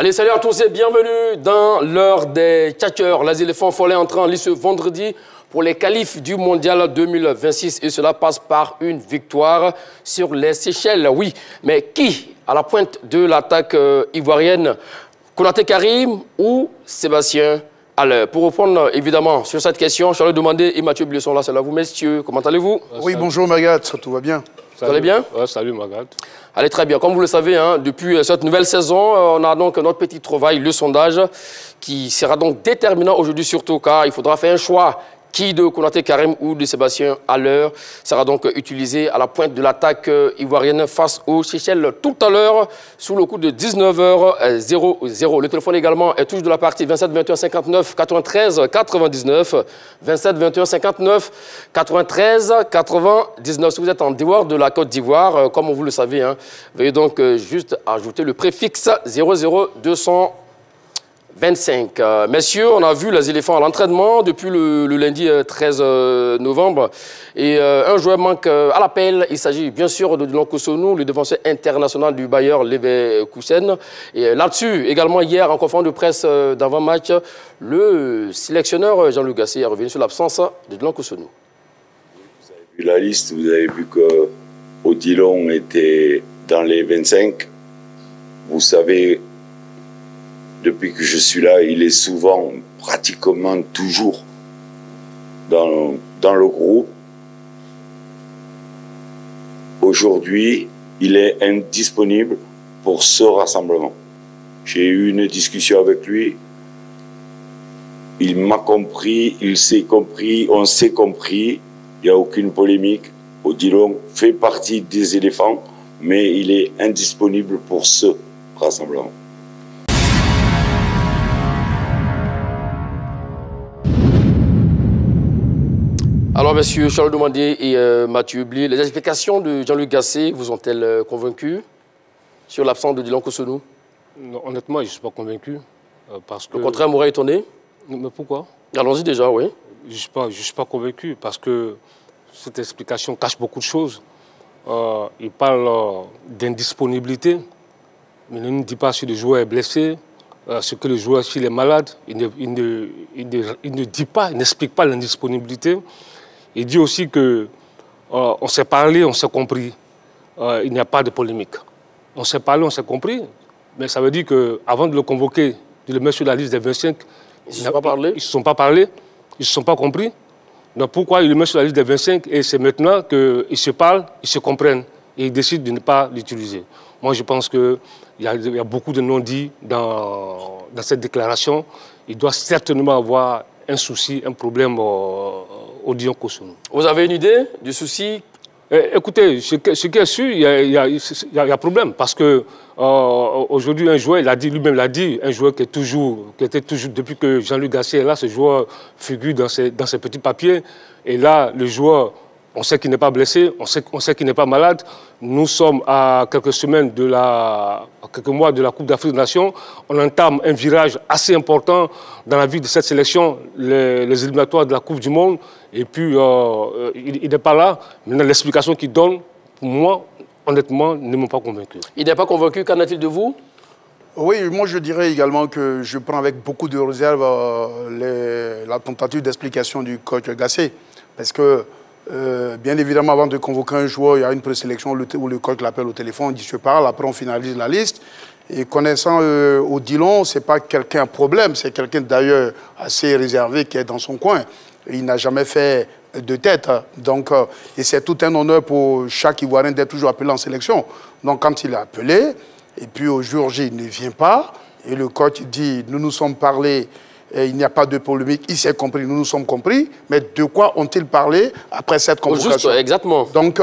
Allez, salut à tous et bienvenue dans l'heure des tchatcheurs. Les éléphants follets entrant en lice ce vendredi pour les qualifs du Mondial 2026. Et cela passe par une victoire sur les Seychelles. Oui, mais qui à la pointe de l'attaque ivoirienne? Konaté Karim ou Sébastien Haller? Pour répondre évidemment sur cette question, je vais demander et Mathieu Blesson là, c'est là vous messieurs. Comment allez-vous? Oui, bonjour Magat, tout va bien. Vous allez bien? Salut Magat. Allez, très bien. Comme vous le savez, hein, depuis cette nouvelle saison, on a donc notre petit trouvaille, le sondage, qui sera donc déterminant aujourd'hui surtout, car il faudra faire un choix. Qui de Konaté Karim ou de Sébastien Haller sera donc utilisé à la pointe de l'attaque ivoirienne face aux Seychelles tout à l'heure, sous le coup de 19h00. Le téléphone également est toujours de la partie 27 21 59 93 99. 27 21 59 93 99. Si vous êtes en dehors de la Côte d'Ivoire, comme vous le savez, hein, veuillez donc juste ajouter le préfixe 00225. Messieurs, on a vu les éléphants à l'entraînement depuis le lundi 13 novembre. Et un joueur manque à l'appel. Il s'agit bien sûr de Dylan Kosonou, le défenseur international du Bayer Leverkusen. Et là-dessus, également hier, en conférence de presse d'avant-match, le sélectionneur Jean-Luc Gasset est revenu sur l'absence de Dylan Kosonou. Vous avez vu la liste, vous avez vu que Odilon était dans les 25. Vous savez, depuis que je suis là, il est souvent, pratiquement toujours dans le groupe. Aujourd'hui, il est indisponible pour ce rassemblement. J'ai eu une discussion avec lui. Il m'a compris, il s'est compris, on s'est compris. Il n'y a aucune polémique. Odilon fait partie des éléphants, mais il est indisponible pour ce rassemblement. Alors, messieurs Charles Demandier et Mathieu Blé, les explications de Jean-Luc Gasset vous ont-elles convaincus sur l'absence de Dylan Kosonou? Non, honnêtement, je ne suis pas convaincu. Parce que... Le contraire m'aurait étonné. Mais pourquoi? Allons-y déjà, oui. Je ne suis pas convaincu parce que cette explication cache beaucoup de choses. Il parle d'indisponibilité, mais il ne dit pas si le joueur est blessé, ce que le joueur, s'il est malade. Il ne dit pas, il n'explique pas l'indisponibilité. Il dit aussi que on s'est parlé, on s'est compris. Il n'y a pas de polémique. On s'est parlé, on s'est compris. Mais ça veut dire qu'avant de le convoquer, de le mettre sur la liste des 25, ils ne se sont pas parlé. Ils ne se sont pas parlé, ils ne se sont pas compris. Donc pourquoi il le met sur la liste des 25 et c'est maintenant qu'ils se parlent, ils se comprennent et ils décident de ne pas l'utiliser. Moi, je pense qu'il y a beaucoup de non-dits dans cette déclaration. Il doit certainement avoir un souci, un problème au Dylan Kosonou. Vous avez une idée du souci? Écoutez, ce qui est sûr, il y a problème. Parce que aujourd'hui, un joueur, il a dit, lui-même l'a dit, un joueur qui était toujours, depuis que Jean-Luc Gasset est là, ce joueur figure dans ses petits papiers. Et là, le joueur, on sait qu'il n'est pas blessé, on sait qu'il n'est pas malade. Nous sommes à quelques mois de la Coupe d'Afrique des Nations. On entame un virage assez important dans la vie de cette sélection, les éliminatoires de la Coupe du Monde. Et puis, il n'est pas là. Maintenant, l'explication qu'il donne, pour moi, honnêtement, ne m'a pas convaincu. Il n'est pas convaincu, qu'en est-il de vous? Oui, moi je dirais également que je prends avec beaucoup de réserve la tentative d'explication du coach Gasset. Parce que, bien évidemment, avant de convoquer un joueur, il y a une présélection où le coach l'appelle au téléphone, on dit je parle, après on finalise la liste. Et connaissant Odilon, ce n'est pas quelqu'un à problème, c'est quelqu'un d'ailleurs assez réservé qui est dans son coin. Il n'a jamais fait de tête. Donc, et c'est tout un honneur pour chaque Ivoirien d'être toujours appelé en sélection. Donc quand il est appelé, et puis au jour J, il ne vient pas, et le coach dit, nous nous sommes parlé, et il n'y a pas de polémique, il s'est compris, nous nous sommes compris, mais de quoi ont-ils parlé après cette convocation? Juste, exactement. Donc,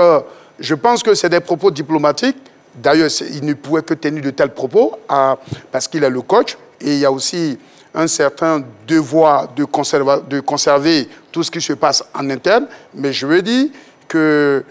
je pense que c'est des propos diplomatiques. D'ailleurs, il ne pouvait que tenir de tels propos, parce qu'il est le coach, et il y a aussi un certain devoir de conserver tout ce qui se passe en interne. Mais je veux dire qu'il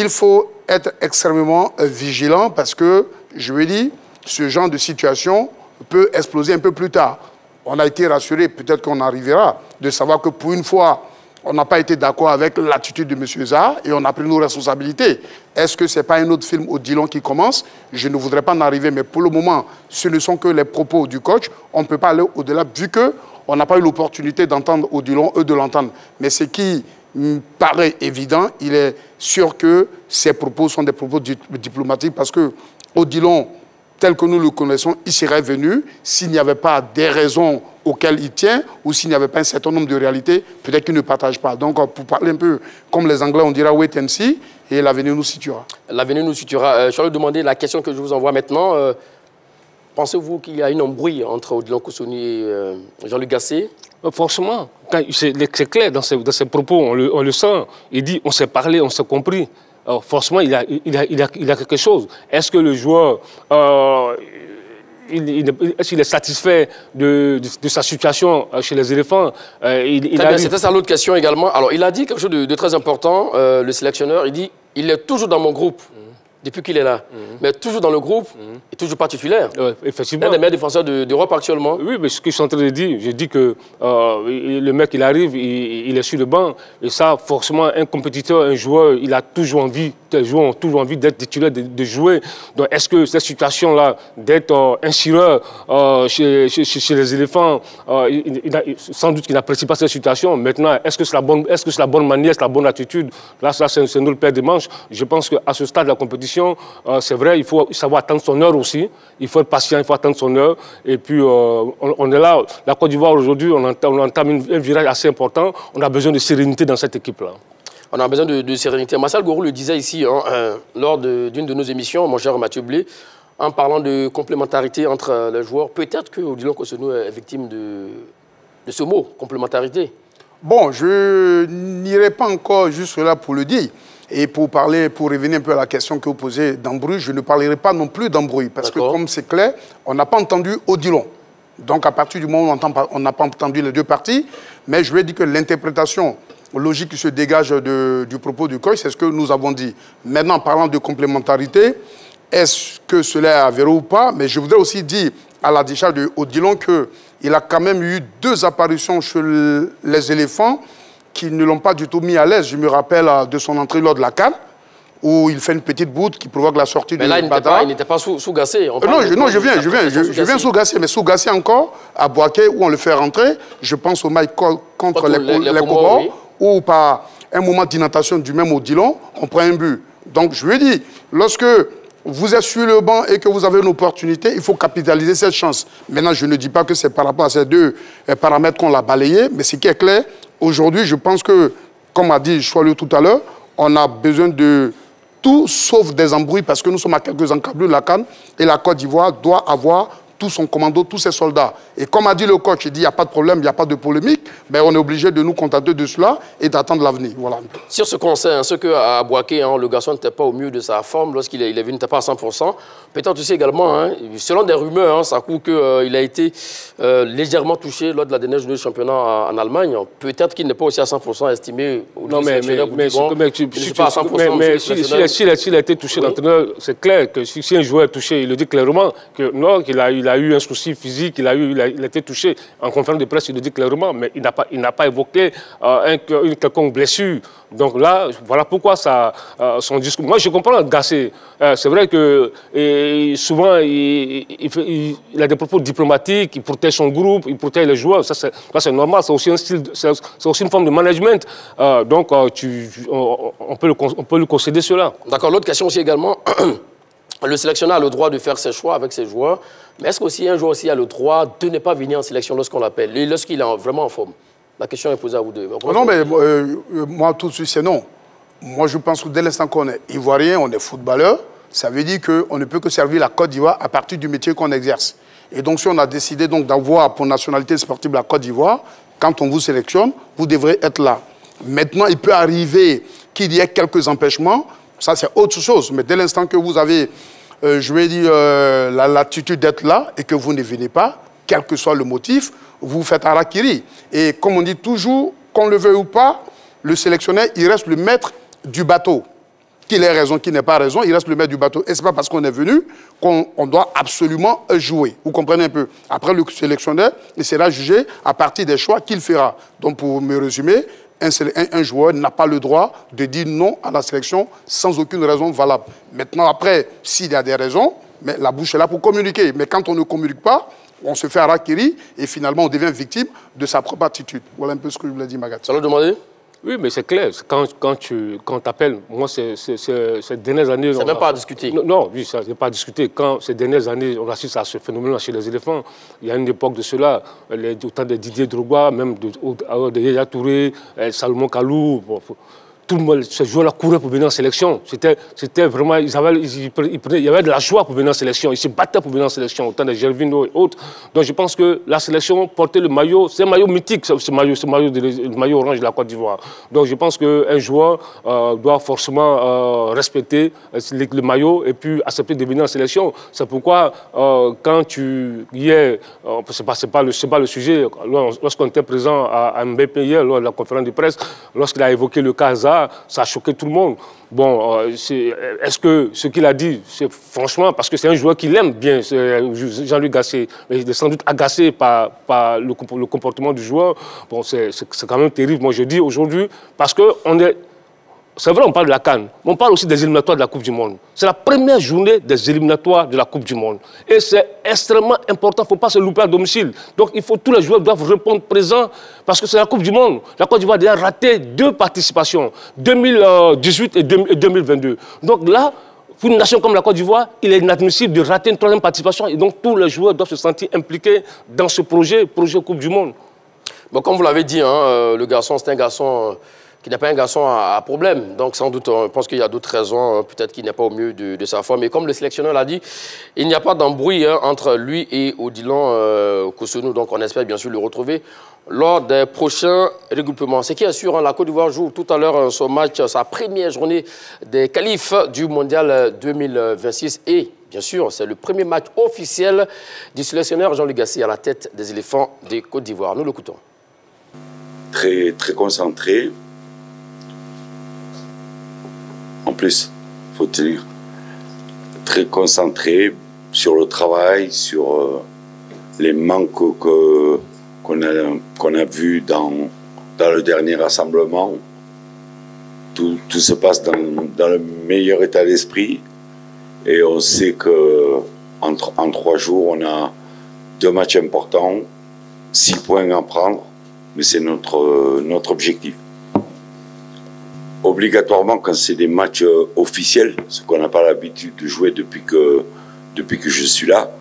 faut être extrêmement vigilant parce que, je veux dire, ce genre de situation peut exploser un peu plus tard. On a été rassuré, peut-être qu'on arrivera, de savoir que pour une fois, on n'a pas été d'accord avec l'attitude de M. Zaha et on a pris nos responsabilités. Est-ce que ce n'est pas un autre film Odilon qui commence? Je ne voudrais pas en arriver, mais pour le moment, ce ne sont que les propos du coach. On ne peut pas aller au-delà, vu qu'on n'a pas eu l'opportunité d'entendre Odilon, eux de l'entendre. Mais ce qui me paraît évident, il est sûr que ces propos sont des propos diplomatiques parce que Odilon, tel que nous le connaissons, il serait venu s'il n'y avait pas des raisons auxquelles il tient ou s'il n'y avait pas un certain nombre de réalités, peut-être qu'il ne partage pas. Donc, pour parler un peu comme les Anglais, on dira wait and see et l'avenir nous situera. L'avenir nous situera. Je vais demander la question que je vous envoie maintenant. Pensez-vous qu'il y a une embrouille entre Odilon Koscielny et Jean-Luc Gasset? Forcément. C'est clair dans ses propos, on le sent. Il dit on s'est parlé, on s'est compris. Alors, forcément, il y a quelque chose. Est-ce que le joueur, est-ce qu'il est satisfait de sa situation chez les éléphants? C'était ça l'autre question également. Alors, il a dit quelque chose de très important, le sélectionneur. Il dit, il est toujours dans mon groupe. Depuis qu'il est là. Mais toujours dans le groupe et toujours pas titulaire. Effectivement. Un des meilleurs défenseurs d'Europe actuellement. Oui, mais ce que je suis en train de dire, je dis que le mec, il arrive, il est sur le banc. Et ça, forcément, un compétiteur, un joueur, il a toujours envie, les joueurs ont toujours envie d'être titulaire, de jouer. Donc, est-ce que cette situation-là, d'être un tireur chez les éléphants, sans doute qu'il n'apprécie pas cette situation. Maintenant, est-ce que c'est la bonne manière, c'est la bonne attitude? Là, ça, c'est nous le père des manches. Je pense qu'à ce stade de la compétition, c'est vrai, il faut savoir attendre son heure aussi. Il faut être patient, il faut attendre son heure. Et puis, on est là. La Côte d'Ivoire, aujourd'hui, on entame un virage assez important. On a besoin de sérénité dans cette équipe-là. On a besoin de sérénité. Marcel Gourou le disait ici, lors d'une de nos émissions, mon cher Mathieu Blé, en parlant de complémentarité entre les joueurs. Peut-être que Odilon Koscielny est victime de ce mot, complémentarité. Bon, je n'irai pas encore juste là pour le dire. Et pour revenir un peu à la question que vous posez d'embrouille, je ne parlerai pas non plus d'embrouille. Parce que comme c'est clair, on n'a pas entendu Odilon. Donc à partir du moment où on n'a pas entendu les deux parties, mais je vais dire que l'interprétation logique qui se dégage du propos du coach, c'est ce que nous avons dit. Maintenant, en parlant de complémentarité, est-ce que cela est avéré ou pas? Mais je voudrais aussi dire à la décharge de Odilon qu'il a quand même eu 2 apparitions chez les éléphants qui ne l'ont pas du tout mis à l'aise. Je me rappelle de son entrée lors de la CAN, où il fait une petite boute qui provoque la sortie de Badara. Mais il n'était pas sous Gasset. Non, je viens sous Gasset, mais sous Gasset encore, à Boaké, où on le fait rentrer. Je pense au match contre les Comores, oui. Où par un moment d'inattention du même Odilon, on prend un but. Donc je lui ai dit, lorsque vous êtes sur le banc et que vous avez une opportunité, il faut capitaliser cette chance. Maintenant, je ne dis pas que c'est par rapport à ces 2 paramètres qu'on l'a balayé, mais ce qui est clair, aujourd'hui, je pense que, comme a dit Choilou tout à l'heure, on a besoin de tout sauf des embrouilles parce que nous sommes à quelques encablures de la CAN et la Côte d'Ivoire doit avoir tout son commando, tous ses soldats. Et comme a dit le coach, il dit il n'y a pas de problème, il n'y a pas de polémique, mais on est obligé de nous contenter de cela et d'attendre l'avenir. Voilà. Sur ce conseil, ce qu'à Boaké, le garçon n'était pas au mieux de sa forme lorsqu'il est venu, n'était pas à 100%. Peut-être aussi également, selon des rumeurs, ça coûte qu'il a été légèrement touché lors de la dernière journée du championnat en Allemagne. Peut-être qu'il n'est pas aussi à 100% estimé. Non, mais s'il a été touché, l'entraîneur, c'est clair que si un joueur est touché, il le dit clairement que non, qu'il a eu un souci physique, il a été touché. En conférence de presse, il le dit clairement, mais il n'a pas évoqué une quelconque blessure. Donc là, voilà pourquoi son discours... Moi, je comprends Gasset. C'est vrai que souvent, il a des propos diplomatiques, il protège son groupe, il protège les joueurs. Ça, c'est normal, c'est aussi un style, c'est aussi une forme de management. Donc, on peut lui concéder cela. D'accord. L'autre question aussi également... Le sélectionneur a le droit de faire ses choix avec ses joueurs, mais est-ce qu'un joueur aussi a le droit de ne pas venir en sélection lorsqu'on l'appelle, lorsqu'il est vraiment en forme? La question est posée à vous deux. Non, mais moi, tout de suite, c'est non. Moi, je pense que dès l'instant qu'on est ivoirien, on est footballeur, ça veut dire qu'on ne peut que servir la Côte d'Ivoire à partir du métier qu'on exerce. Et donc, si on a décidé d'avoir pour nationalité sportive la Côte d'Ivoire, quand on vous sélectionne, vous devrez être là. Maintenant, il peut arriver qu'il y ait quelques empêchements. Ça, c'est autre chose. Mais dès l'instant que vous avez, je vais dire, la latitude d'être là et que vous ne venez pas, quel que soit le motif, vous faites harakiri. Et comme on dit toujours, qu'on le veuille ou pas, le sélectionneur, il reste le maître du bateau. Qu'il ait raison, qu'il n'ait pas raison, il reste le maître du bateau. Et ce n'est pas parce qu'on est venu qu'on doit absolument jouer. Vous comprenez un peu? Après, le sélectionneur, il sera jugé à partir des choix qu'il fera. Donc, pour me résumer, un joueur n'a pas le droit de dire non à la sélection sans aucune raison valable. Maintenant, après, s'il y a des raisons, mais la bouche est là pour communiquer. Mais quand on ne communique pas, on se fait harakiri et finalement, on devient victime de sa propre attitude. Voilà un peu ce que je voulais dire, Magat. Ça l'a demandé? Oui, mais c'est clair. Quand tu appelles, moi, ces dernières années... Ça n'a même pas à discuter. Non, oui, ça n'est pas à discuter. Quand ces dernières années, on assiste à ce phénomène chez les éléphants, il y a une époque de cela, autant de Didier Drogba, même de Yaya Touré, Salomon Kalou... Tout le monde, ces joueurs-là couraient pour venir en sélection. C'était vraiment, il y avait de la joie pour venir en sélection. Ils se battaient pour venir en sélection, autant de Gervinho et autres. Donc je pense que la sélection portait le maillot, c'est un maillot mythique, ce maillot orange de la Côte d'Ivoire. Donc je pense qu'un joueur doit forcément respecter le maillot et puis accepter de venir en sélection. C'est pourquoi quand c'est pas le sujet, lorsqu'on était présent à Mbépé hier, lors de la conférence de presse, lorsqu'il a évoqué le cas Hazard, ça a choqué tout le monde. Bon, est-ce que ce qu'il a dit, c'est franchement, parce que c'est un joueur qu'il aime bien, Jean-Luc Gasset, mais il est sans doute agacé par le comportement du joueur. Bon, c'est quand même terrible, moi je dis aujourd'hui, parce qu'on est... C'est vrai, on parle de la CAN, mais on parle aussi des éliminatoires de la Coupe du Monde. C'est la première journée des éliminatoires de la Coupe du Monde. Et c'est extrêmement important, il ne faut pas se louper à domicile. Donc tous les joueurs doivent répondre présents, parce que c'est la Coupe du Monde. La Côte d'Ivoire a déjà raté 2 participations, 2018 et 2022. Donc là, pour une nation comme la Côte d'Ivoire, il est inadmissible de rater une 3e participation. Et donc tous les joueurs doivent se sentir impliqués dans ce projet Coupe du Monde. Bon, comme vous l'avez dit, hein, le garçon, c'est un garçon... qui n'est pas un garçon à problème. Donc, sans doute, je pense qu'il y a d'autres raisons. Peut-être qu'il n'est pas au mieux de sa forme. Mais comme le sélectionneur l'a dit, il n'y a pas d'embrouille entre lui et Odilon Cossonu. Donc, on espère bien sûr le retrouver lors des prochains regroupements. Ce qui est sûr, hein, la Côte d'Ivoire joue tout à l'heure son match, sa première journée des qualifs du Mondial 2026. Et, bien sûr, c'est le premier match officiel du sélectionneur Jean-Luc Gasset à la tête des éléphants de Côte d'Ivoire. Nous l'écoutons. Très, très concentré. En plus, il faut tenir très concentré sur le travail, sur les manques qu'on a vus dans le dernier rassemblement. Tout se passe dans le meilleur état d'esprit. Et on sait qu'en 3 jours, on a 2 matchs importants, 6 points à prendre, mais c'est notre objectif. Obligatoirement, quand c'est des matchs officiels, ce qu'on n'a pas l'habitude de jouer depuis que je suis là,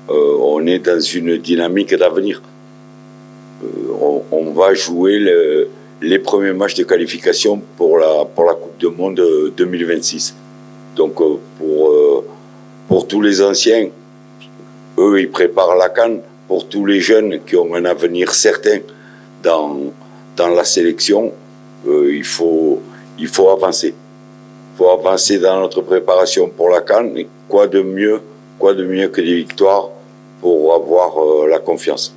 on est dans une dynamique d'avenir. On va jouer les premiers matchs de qualification pour la Coupe du Monde 2026. Donc pour tous les anciens, eux ils préparent la CAN. Pour tous les jeunes qui ont un avenir certain dans la sélection, il faut avancer. Il faut avancer dans notre préparation pour la CAN. Et quoi de mieux que des victoires pour avoir la confiance.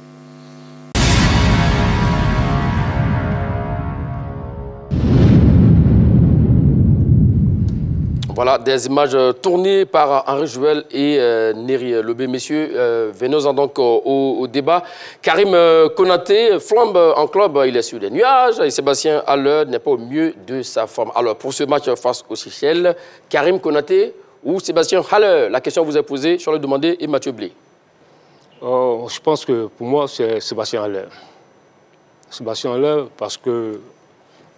Voilà, des images tournées par Henri Jouel et Néry Lobé. Messieurs, venons-en donc au débat. Karim Konaté flambe en club, il est sur les nuages. Et Sébastien Haller n'est pas au mieux de sa forme. Alors, pour ce match face aux Seychelles, Karim Konaté ou Sébastien Haller? La question vous est posée, je vais le demander, et Mathieu Blé. Je pense que pour moi, c'est Sébastien Haller. Sébastien Haller, parce qu'on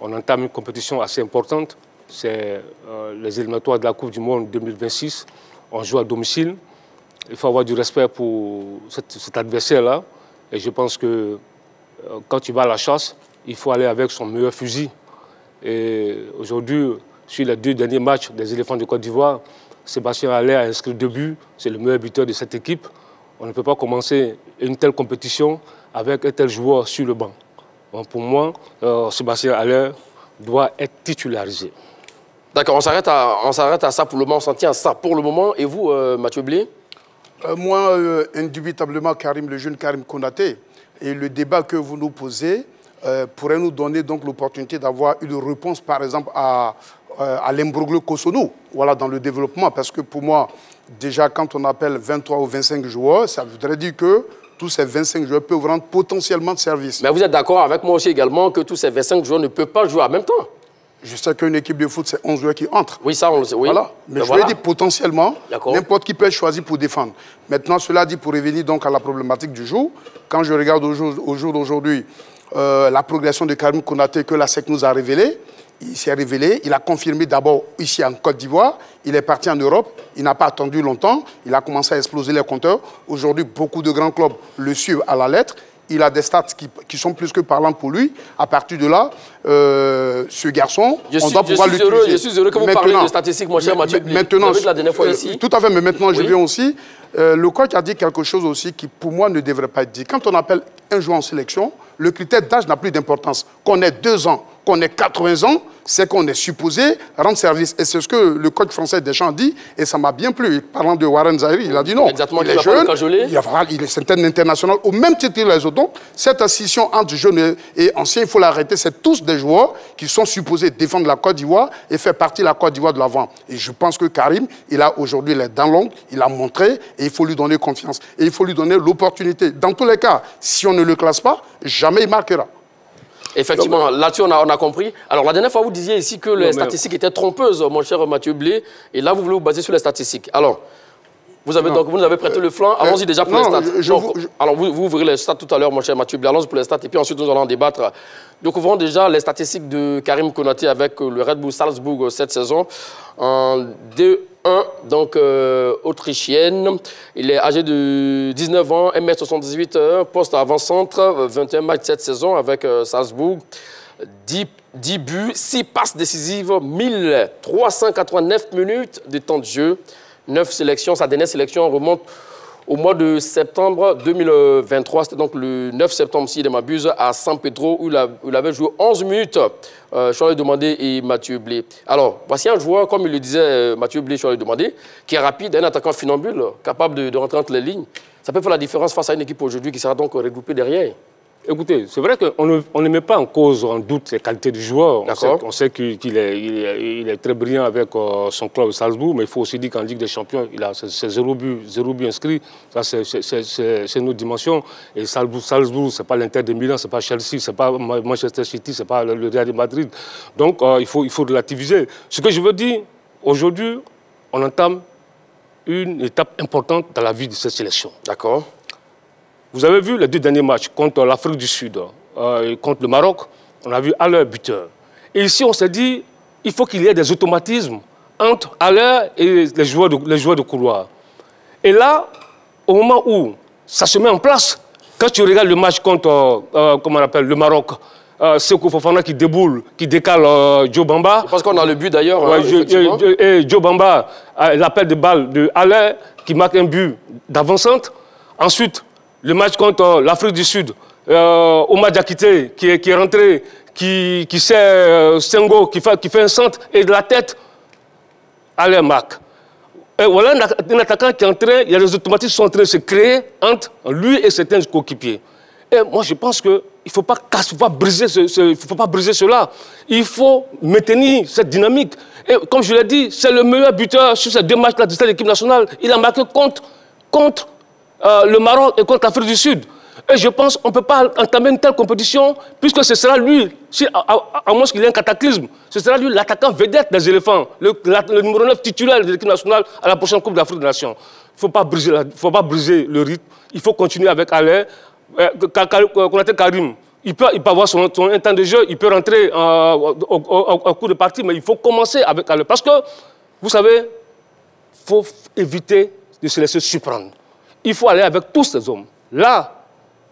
entame une compétition assez importante. C'est les éliminatoires de la Coupe du Monde 2026. On joue à domicile. Il faut avoir du respect pour cet adversaire-là. Et je pense que quand tu vas à la chasse, il faut aller avec son meilleur fusil. Et aujourd'hui, sur les 2 derniers matchs des éléphants de Côte d'Ivoire, Sébastien Haller a inscrit 2 buts. C'est le meilleur buteur de cette équipe. On ne peut pas commencer une telle compétition avec un tel joueur sur le banc. Donc pour moi, Sébastien Haller doit être titularisé. D'accord, on s'arrête à ça pour le moment, on s'en tient à ça pour le moment. Et vous, Mathieu Blé? Moi, indubitablement, le jeune Karim Konaté, et le débat que vous nous posez pourrait nous donner donc l'opportunité d'avoir une réponse, par exemple, à l'Imbroglio Cossonu, voilà, dans le développement. Parce que pour moi, déjà, quand on appelle 23 ou 25 joueurs, ça voudrait dire que tous ces 25 joueurs peuvent rendre potentiellement de service. Mais vous êtes d'accord avec moi aussi également que tous ces 25 joueurs ne peuvent pas jouer en même temps? Je sais qu'une équipe de foot, c'est 11 joueurs qui entrent. Oui, ça, on le sait. Oui. Voilà. Mais je veux dire potentiellement, n'importe qui peut être choisi pour défendre. Maintenant, cela dit, pour revenir donc à la problématique du jour, quand je regarde au jour d'aujourd'hui la progression de Karim Konaté que la SEC nous a révélée, il s'est révélé, il a confirmé d'abord ici en Côte d'Ivoire, il est parti en Europe, il n'a pas attendu longtemps, il a commencé à exploser les compteurs. Aujourd'hui, beaucoup de grands clubs le suivent à la lettre. Il a des stats qui sont plus que parlantes pour lui. À partir de là, ce garçon, on doit pouvoir l'utiliser. Je suis heureux que vous parlez de statistiques, mon cher Mathieu. Maintenant, la dernière fois ici. Tout à fait, mais maintenant, je viens aussi. Le coach a dit quelque chose aussi qui, pour moi, ne devrait pas être dit. Quand on appelle un joueur en sélection, le critère d'âge n'a plus d'importance. Qu'on ait 2 ans, qu'on ait 80 ans, c'est qu'on est supposé rendre service. Et c'est ce que le coach français Deschamps dit, et ça m'a bien plu. Parlant de Warren Zaïre, il a dit non. Exactement, il est jeune, c'est un international au même titre que les autres. Donc, cette scission entre jeunes et anciens, il faut l'arrêter. C'est tous des joueurs qui sont supposés défendre la Côte d'Ivoire et faire partie de la Côte d'Ivoire de l'avant. Et je pense que Karim, il a aujourd'hui les dents longues, il a montré, et il faut lui donner confiance. Et il faut lui donner l'opportunité. Dans tous les cas, si on ne le classe pas, jamais il marquera. Effectivement, là-dessus, on a compris. Alors, la dernière fois, vous disiez ici que les statistiques étaient trompeuses, mon cher Mathieu Blé. Et là, vous voulez vous baser sur les statistiques. Alors, vous nous avez prêté le flanc. Allons-y déjà pour les stats. Alors, vous ouvrez les stats tout à l'heure, mon cher Mathieu Blé. Allons-y pour les stats. Et puis ensuite, nous allons en débattre. Donc, ouvrons déjà les statistiques de Karim Konaté avec le Red Bull Salzbourg cette saison. En 2-1, donc autrichienne. Il est âgé de 19 ans, 1m78, poste avant-centre, 21 matchs cette saison avec Salzbourg. 10 buts, 6 passes décisives, 1389 minutes de temps de jeu, 9 sélections. Sa dernière sélection remonte au mois de septembre 2023. C'était donc le 9 septembre, si je ne m'abuse, à San Pedro, où il avait joué 11 minutes. Charles Demandé et Mathieu Blé. Alors, voici un joueur, comme il le disait Mathieu Blé, Charles Demandé, qui est rapide, un attaquant funambule, capable de rentrer entre les lignes. Ça peut faire la différence face à une équipe aujourd'hui qui sera donc regroupée derrière. Écoutez, c'est vrai qu'on ne met pas en cause, en doute, les qualités du joueur. On sait qu'il est très brillant avec son club Salzbourg, mais il faut aussi dire qu'en Ligue des Champions, il a ses 0 but inscrit. Ça, c'est une autre dimension. Et Salzbourg, ce n'est pas l'Inter de Milan, ce n'est pas Chelsea, ce n'est pas Manchester City, ce n'est pas le Real de Madrid. Donc, il faut relativiser. Ce que je veux dire, aujourd'hui, on entame une étape importante dans la vie de cette sélection. D'accord. Vous avez vu les 2 derniers matchs contre l'Afrique du Sud et contre le Maroc, on a vu Haller buteur. Et ici, on s'est dit, il faut qu'il y ait des automatismes entre Haller et les joueurs de couloir. Et là, au moment où ça se met en place, quand tu regardes le match contre comment on appelle, le Maroc, Seko Fofana qui déboule, qui décale Joe Bamba. Je pense qu'on a le but d'ailleurs. Et Joe Bamba, l'appel de balle de Haller qui marque un but d'avant-centre. Ensuite, le match contre l'Afrique du Sud, Omar Diakité qui est rentré, qui sait Sengo, qui fait un centre, et de la tête, Haller marque. Et voilà un attaquant qui est en train, il y a des automatismes qui sont en train de se créer entre lui et certains coéquipiers. Et moi, je pense qu'il ne faut pas briser cela. Il faut maintenir cette dynamique. Et comme je l'ai dit, c'est le meilleur buteur sur ces 2 matchs-là de cette équipe nationale. Il a marqué contre le Maroc et contre l'Afrique du Sud. Et je pense qu'on ne peut pas entamer une telle compétition, puisque ce sera lui, à moins qu'il y ait un cataclysme, ce sera lui l'attaquant vedette des éléphants, le numéro 9 titulaire de l'équipe nationale à la prochaine Coupe d'Afrique des Nations. Il ne faut pas briser le rythme, il faut continuer avec Haller. Konaté Karim, il peut avoir un temps de jeu, il peut rentrer au cours de partie, mais il faut commencer avec Haller. Parce que, vous savez, il faut éviter de se laisser surprendre. Il faut aller avec tous ces hommes. Là,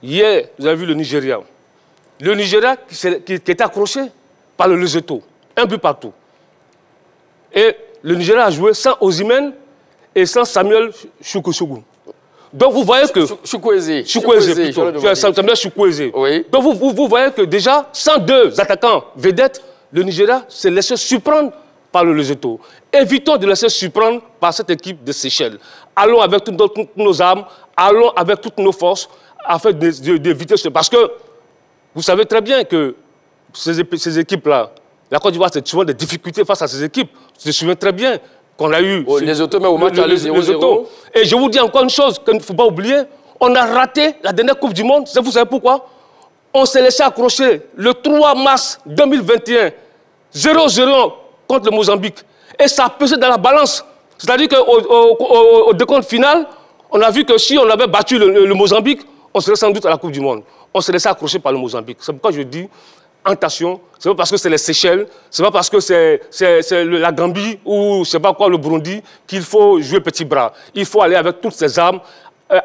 hier, vous avez vu le Nigeria. Le Nigeria qui était accroché par le Lesotho. Un but partout. Et le Nigeria a joué sans Osimhen et sans Samuel Chukwueze. Donc vous voyez que... Chukwueze plutôt. Samuel Chukwueze. Oui. Donc vous voyez que déjà, sans 2 attaquants vedettes, le Nigeria s'est laissé surprendre par le Lesotho. Évitons de laisser surprendre par cette équipe de Seychelles. Allons avec toutes nos armes, allons avec toutes nos forces afin d'éviter ce... Parce que vous savez très bien que ces équipes-là, la Côte d'Ivoire, c'est souvent des difficultés face à ces équipes. Je me souviens très bien qu'on a eu... Les autos, mais au match, 0-0. Et je vous dis encore une chose qu'il ne faut pas oublier. On a raté la dernière Coupe du Monde. Vous savez pourquoi? On s'est laissé accrocher le 3 mars 2021, 0-0 contre le Mozambique. Et ça a pesé dans la balance. C'est-à-dire qu'au décompte final, on a vu que si on avait battu le Mozambique, on serait sans doute à la Coupe du Monde. On s'est laissé accrocher par le Mozambique. C'est pourquoi je dis, attention, c'est pas parce que c'est les Seychelles, c'est pas parce que c'est la Gambie ou c'est pas quoi le Burundi qu'il faut jouer petit bras. Il faut aller avec toutes ses armes.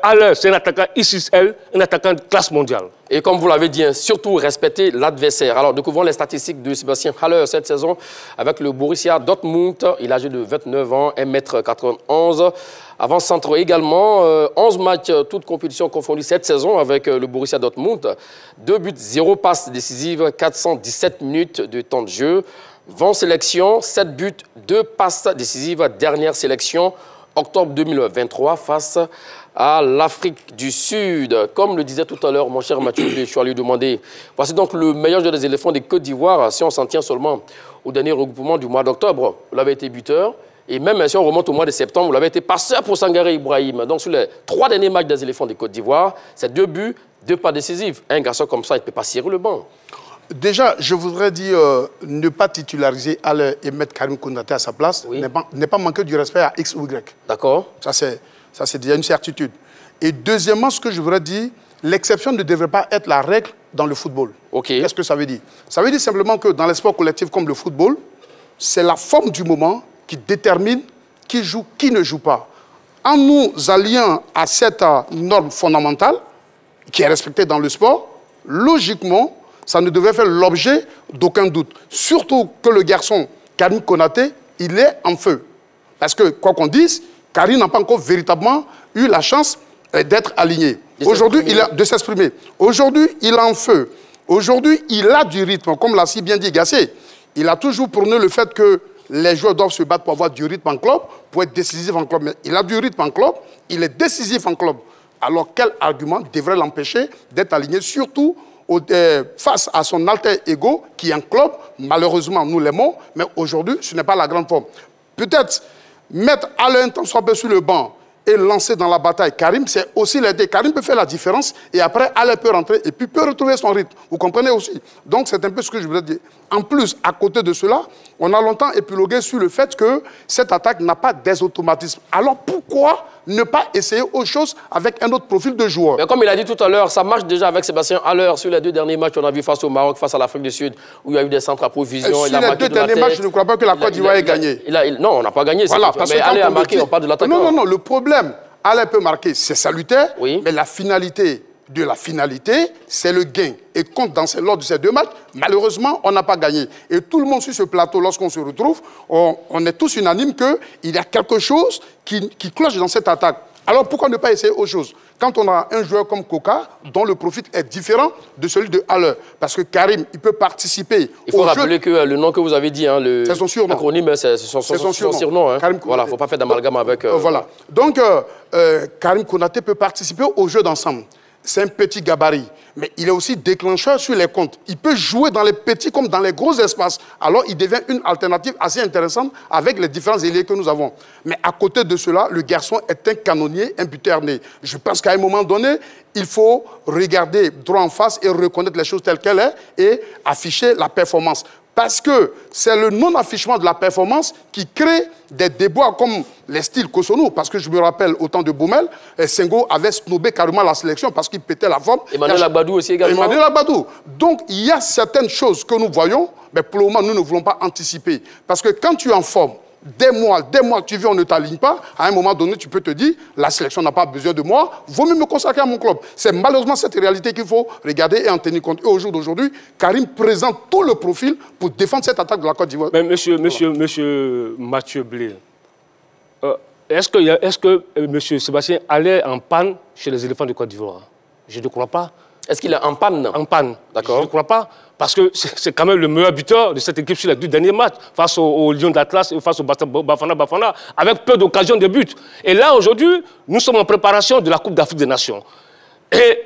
Haller, c'est un attaquant ISL, un attaquant de classe mondiale. Et comme vous l'avez dit, surtout respecter l'adversaire. Alors, découvrons les statistiques de Sébastien Haller cette saison avec le Borussia Dortmund. Il est âgé de 29 ans, 1,91 m. Avant-centre également, 11 matchs, toutes compétitions confondues cette saison avec le Borussia Dortmund. 2 buts, 0 passes décisives, 417 minutes de temps de jeu. 20 sélections, 7 buts, 2 passes décisives. Dernière sélection, octobre 2023, face à l'Afrique du Sud. Comme le disait tout à l'heure mon cher Mathieu, je suis allé lui demander, voici donc le meilleur joueur des éléphants de Côte d'Ivoire, si on s'en tient seulement au dernier regroupement du mois d'octobre. Vous l'avez été buteur, et même si on remonte au mois de septembre, vous l'avez été passeur pour Sangaré Ibrahim. Donc sur les 3 derniers matchs des éléphants de Côte d'Ivoire, c'est 2 buts, 2 pas décisifs. Un garçon comme ça, il ne peut pas cirer le banc. Déjà, je voudrais dire, ne pas titulariser Haller et mettre Karim Konaté à sa place, oui, n'est pas manquer du respect à X ou Y. D'accord. Ça, c'est déjà une certitude. Et deuxièmement, ce que je voudrais dire, l'exception ne devrait pas être la règle dans le football. Okay. Qu'est-ce que ça veut dire? Ça veut dire simplement que dans les sports collectifs comme le football, c'est la forme du moment qui détermine qui joue, qui ne joue pas. En nous alliant à cette norme fondamentale, qui est respectée dans le sport, logiquement, ça ne devrait faire l'objet d'aucun doute. Surtout que le garçon, Karim Konaté, il est en feu. Parce que, quoi qu'on dise, Karim n'a pas encore véritablement eu la chance d'être aligné. Aujourd'hui, il a de s'exprimer. Aujourd'hui, il est en feu. Aujourd'hui, il a du rythme. Comme l'a si bien dit Gassé, il a toujours prôné le fait que les joueurs doivent se battre pour avoir du rythme en club, pour être décisif en club. Mais il a du rythme en club, il est décisif en club. Alors, quel argument devrait l'empêcher d'être aligné, surtout face à son alter ego qui est en club? Malheureusement, nous l'aimons, mais aujourd'hui, ce n'est pas la grande forme. Peut-être mettre Haller un temps soit peu sur le banc et lancer dans la bataille Karim, c'est aussi l'aider. Karim peut faire la différence et après, Haller peut rentrer et puis peut retrouver son rythme. Vous comprenez aussi? Donc, c'est un peu ce que je voulais dire. En plus, à côté de cela, on a longtemps épilogué sur le fait que cette attaque n'a pas des automatismes. Alors, pourquoi ne pas essayer autre chose avec un autre profil de joueur? Mais comme il a dit tout à l'heure, ça marche déjà avec Sébastien Haller sur les 2 derniers matchs qu'on a vu face au Maroc, face à l'Afrique du Sud, où il y a eu des centres à provision. Sur les 2 derniers matchs, je ne crois pas que la Côte d'Ivoire ait gagné. Non, on n'a pas gagné. Voilà, mais Haller a marqué, on parle de l'attaquant. Non, le problème, Haller peut marquer, c'est salutaire, oui, mais la finalité de la finalité, c'est le gain. Et compte lors de ces 2 matchs, malheureusement, on n'a pas gagné. Et tout le monde sur ce plateau, lorsqu'on se retrouve, on est tous unanimes qu'il y a quelque chose qui cloche dans cette attaque. Alors pourquoi ne pas essayer autre chose? Quand on a un joueur comme Koka, dont le profil est différent de celui de Haller, parce que Karim, il peut participer. Il faut rappeler que le nom que vous avez dit, hein, c'est son surnom. L'acronyme, c'est son surnom. Hein. Voilà, il ne faut pas faire d'amalgame avec... voilà. Donc, Karim Konaté peut participer au jeu d'ensemble. C'est un petit gabarit, mais il est aussi déclencheur sur les comptes. Il peut jouer dans les petits comme dans les gros espaces. Alors, il devient une alternative assez intéressante avec les différents ailiers que nous avons. Mais à côté de cela, le garçon est un canonnier, un buteur né. Je pense qu'à un moment donné, il faut regarder droit en face et reconnaître les choses telles qu'elles sont et afficher la performance. Parce que c'est le non-affichement de la performance qui crée des déboires comme les styles Kosonou. Parce que je me rappelle, au temps de Boumel, Senghor avait snobé carrément la sélection parce qu'il pétait la forme. Emmanuel Agbadou aussi également. Emmanuel Agbadou. Donc, il y a certaines choses que nous voyons, mais pour le moment, nous ne voulons pas anticiper. Parce que quand tu es en forme, des mois, tu viens, on ne t'aligne pas, à un moment donné, tu peux te dire, la sélection n'a pas besoin de moi, vaut mieux me consacrer à mon club. C'est malheureusement cette réalité qu'il faut regarder et en tenir compte. Et au jour d'aujourd'hui, Karim présente tout le profil pour défendre cette attaque de la Côte d'Ivoire. Mais monsieur Mathieu Blé, est-ce que monsieur Sébastien allait en panne chez les éléphants de Côte d'Ivoire? Je ne crois pas. Est-ce qu'il est en panne? En panne. D'accord. Je ne crois pas. Parce que c'est quand même le meilleur buteur de cette équipe sur les 2 derniers matchs, face au Lion d'Atlas et face au Bafana, avec peu d'occasions de but. Et là, aujourd'hui, nous sommes en préparation de la Coupe d'Afrique des Nations. Et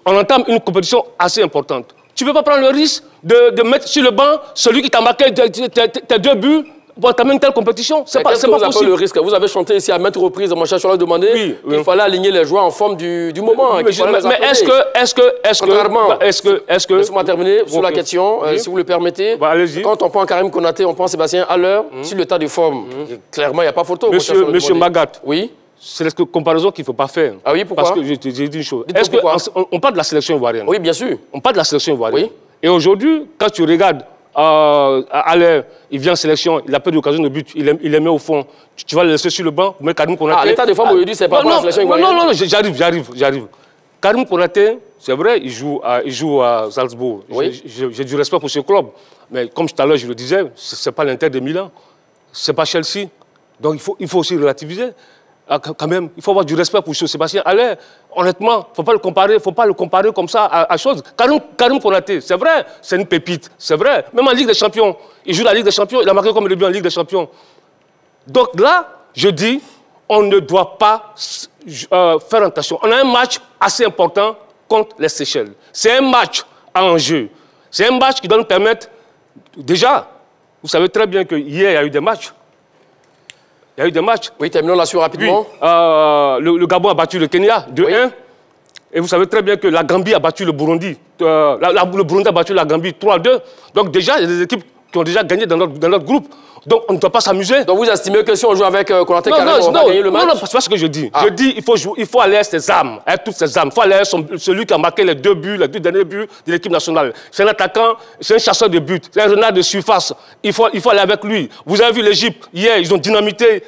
on entame une compétition assez importante. Tu ne peux pas prendre le risque de mettre sur le banc celui qui t'a marqué tes 2 buts pour entamer une telle compétition. C'est pas possible. Le risque. Vous avez chanté ici à maintes reprises, mon cher Chola demandé qu'il fallait aligner les joueurs en forme du moment. Mais est-ce que... Laissez-moi terminer sur la question, si vous le permettez. Quand on prend Karim Konaté, on prend Sébastien Haller, sur le tas de forme, clairement, il n'y a pas photo. Monsieur Magat, oui. C'est la comparaison qu'il ne faut pas faire. Ah oui, pourquoi? Parce que j'ai dit une chose. Est-ce qu'on parle de la sélection ivoirienne? Oui, bien sûr. On parle de la sélection ivoirienne. Oui. Et aujourd'hui, quand tu regardes Haller, il vient en sélection, il a peu d'occasion de but, il les met au fond. Tu vas le laisser sur le banc pour mettre Karim Konaté. Ah, l'état de forme aujourd'hui, c'est pas la sélection ivoirienne? Non, j'arrive. Karim Konaté, c'est vrai, il joue à Salzbourg. Oui. J'ai du respect pour ce club. Mais comme tout à l'heure, je le disais, ce n'est pas l'Inter de Milan. Ce n'est pas Chelsea. Donc il faut aussi relativiser. Quand même, il faut avoir du respect pour Sébastien Haller. Honnêtement, il ne faut pas le comparer comme ça à chose. Karim Konaté, c'est vrai, c'est une pépite, c'est vrai. Même en Ligue des Champions, il joue la Ligue des Champions, il a marqué comme le but en Ligue des Champions. Donc là, je dis, on ne doit pas faire attention. On a un match assez important contre les Seychelles. C'est un match à enjeu. C'est un match qui doit nous permettre... Déjà, vous savez très bien qu'hier, il y a eu des matchs. Il y a eu des matchs. Oui, terminons là-dessus rapidement. Oui, le Gabon a battu le Kenya 2-1. Oui. Et vous savez très bien que la Gambie a battu le Burundi. Le Burundi a battu la Gambie 3-2. Donc déjà, il y a des équipes qui ont déjà gagné dans notre groupe. Donc on ne doit pas s'amuser. Donc vous estimez que si on joue avec Konaté, on va gagner le match? Non, c'est pas ce que je dis. Je dis il faut aller à ses armes, à toutes ses armes. Il faut aller à celui qui a marqué les deux derniers buts de l'équipe nationale. C'est un attaquant, c'est un chasseur de buts, c'est un renard de surface. Il faut aller avec lui. Vous avez vu l'Égypte, hier, ils ont dynamité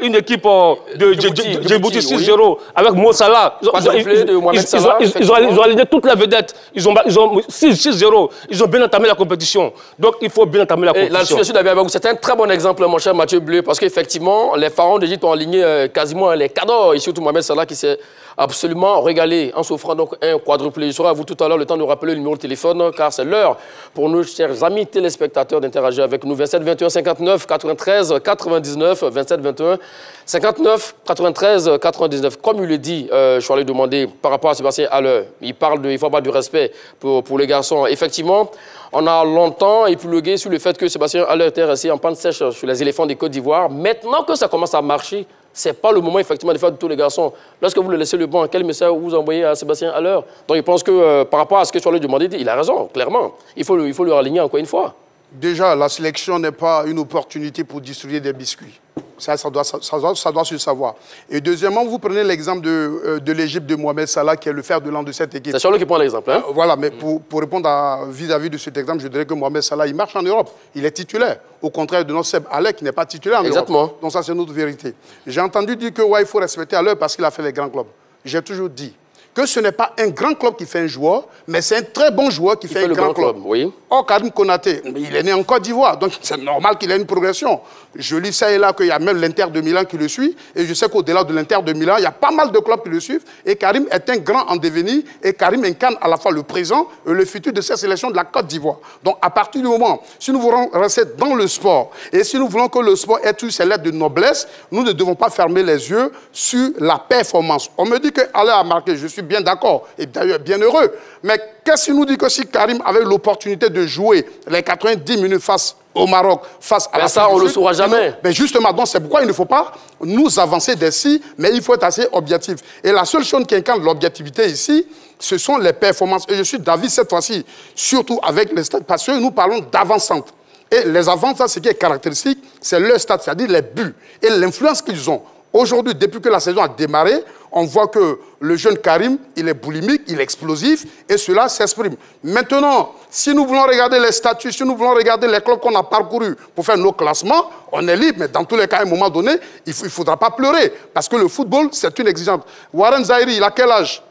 une équipe de Djibouti 6-0 avec Mo Salah. Ils ont aligné toute la vedette. Ils ont 6-0. Ils ont bien entamé la compétition. Donc il faut bien entamer la compétition. Là-dessus, je suis d'accord avec vous. C'est un très bon exemple, mon cher Mathieu Bleu, parce qu'effectivement, les pharaons d'Égypte ont aligné quasiment les cadors, et surtout Mohamed Salah qui s'est absolument régalé en s'offrant donc un quadruplé. Il sera à vous tout à l'heure le temps de rappeler le numéro de téléphone, car c'est l'heure pour nos chers amis téléspectateurs d'interagir avec nous. 27 21 59 93 99, 27 21 59 93 99. Comme il le dit, je suis allé demander par rapport à Sébastien Haller, il faut avoir du respect pour les garçons. Effectivement, on a longtemps éplugué sur le fait que Sébastien Haller était resté en panne sèche sur les éléphants des Côte d'Ivoire. Maintenant que ça commence à marcher, ce n'est pas le moment effectivement de faire de tous les garçons. Lorsque vous le laissez le banc, quel message vous envoyez à Sébastien Haller? Donc je pense que par rapport à ce que tu as demandé, il a raison, clairement. Il faut le raligner encore une fois. Déjà, la sélection n'est pas une opportunité pour distribuer des biscuits. Ça doit se savoir. Et deuxièmement, vous prenez l'exemple de l'Égypte de Mohamed Salah, qui est le fer de lance de cette équipe. C'est Charles qui prend l'exemple. Hein? Voilà, mais pour répondre vis-à-vis de cet exemple, je dirais que Mohamed Salah, il marche en Europe. Il est titulaire. Au contraire de notre Seb Haller, qui n'est pas titulaire en Europe. Donc ça, c'est notre vérité. J'ai entendu dire que il faut respecter Haller parce qu'il a fait les grands clubs. J'ai toujours dit que ce n'est pas un grand club qui fait un joueur, mais c'est un très bon joueur qui fait un grand club. Oui. Or, Karim Konaté, il est né en Côte d'Ivoire, donc c'est normal qu'il ait une progression. Je lis ça et là qu'il y a même l'Inter de Milan qui le suit, et je sais qu'au-delà de l'Inter de Milan, il y a pas mal de clubs qui le suivent, et Karim est un grand en devenir, et Karim incarne à la fois le présent et le futur de cette sélection de la Côte d'Ivoire. Donc, à partir du moment, si nous voulons rester dans le sport, et si nous voulons que le sport ait toutes ses lettres de noblesse, nous ne devons pas fermer les yeux sur la performance. On me dit que Haller a marqué, je suis bien d'accord, et d'ailleurs bien heureux, mais qu'est-ce qu'il nous dit que si Karim avait l'opportunité de jouer les 90 minutes face au Maroc, face à la ça, on ne le saura jamais. Mais justement, donc c'est pourquoi il ne faut pas nous avancer d'ici, mais il faut être assez objectif. Et la seule chose qui incarne l'objectivité ici, ce sont les performances. Et je suis d'avis cette fois-ci, surtout avec les stades, parce que nous parlons d'avant-centre. Et les avant-centres, ce qui est caractéristique, c'est leur stade, c'est-à-dire les buts et l'influence qu'ils ont. Aujourd'hui, depuis que la saison a démarré, on voit que le jeune Karim, il est boulimique, il est explosif, et cela s'exprime. Maintenant, si nous voulons regarder les statuts, si nous voulons regarder les clubs qu'on a parcourus pour faire nos classements, on est libre, mais dans tous les cas, à un moment donné, il ne faudra pas pleurer, parce que le football, c'est une exigence. Warren Zaïri, il a quel âge?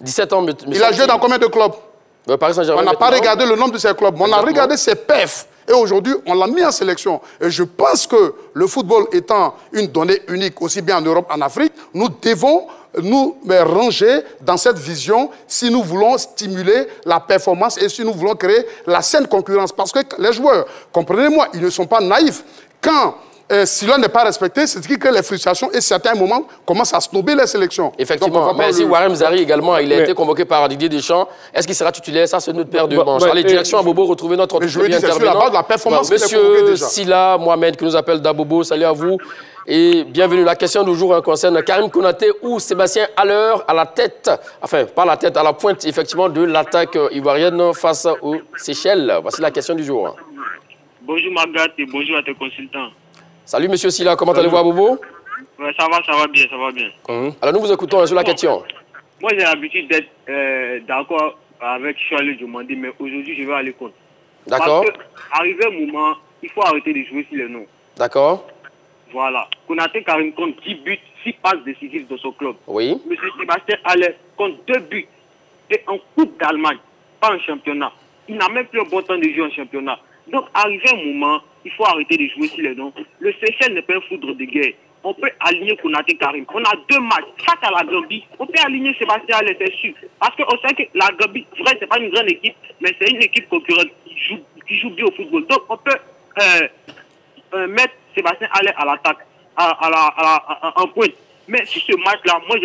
17 ans. Il a joué dans combien de clubs? On n'a pas regardé le nombre de ses clubs, mais on a regardé ses perfs. Et aujourd'hui, on l'a mis en sélection. Et je pense que le football étant une donnée unique, aussi bien en Europe qu'en Afrique, nous devons nous ranger dans cette vision si nous voulons stimuler la performance et si nous voulons créer la saine concurrence. Parce que les joueurs, comprenez-moi, ils ne sont pas naïfs. Quand si l'on n'est pas respecté, c'est-à-dire que les frustrations, et certains moments, commencent à snober les sélections. Effectivement. Mais si Warem Zari également, il a été convoqué par Didier Deschamps, est-ce qu'il sera titulaire? Ça, c'est notre paire de manches. Allez, direction à Bobo, retrouver notre je veux dire, c'est sur la base de la performance Monsieur Silla Mohamed, qui nous appelle d'Abobo, salut à vous. Et bienvenue. La question du jour concerne Karim Konaté ou Sébastien Haller à la tête, enfin, pas la tête, à la pointe, effectivement, de l'attaque ivoirienne face aux Seychelles. Voici la question du jour. Bonjour Margaret et bonjour à tes consultants. Salut Monsieur Silla, comment allez-vous à Bobo? Ouais, ça va bien, ça va bien. Alors nous vous écoutons sur la question. Moi j'ai l'habitude d'être d'accord avec Charles Diomandé, mais aujourd'hui je vais aller contre. D'accord. Parce qu'arrivé un moment, il faut arrêter de jouer sur les noms. D'accord. Voilà. Konaté Karim compte 10 buts, 6 passes décisives dans son club. Oui. Monsieur Sébastien Haller compte 2 buts. Et en Coupe d'Allemagne, pas en championnat. Il n'a même plus un bon temps de jeu en championnat. Donc, arrivé un moment, il faut arrêter de jouer sur les noms. Le Seychelles n'est pas un foudre de guerre. On peut aligner Konaté Karim. On a 2 matchs. Face à la Gambie, on peut aligner Sébastien Haller, c'est sûr. Parce qu'on sait que la Gambie, vrai, c'est pas une grande équipe, mais c'est une équipe concurrente qui joue bien au football. Donc, on peut mettre Sébastien Haller à l'attaque, en pointe. Mais sur ce match-là, moi,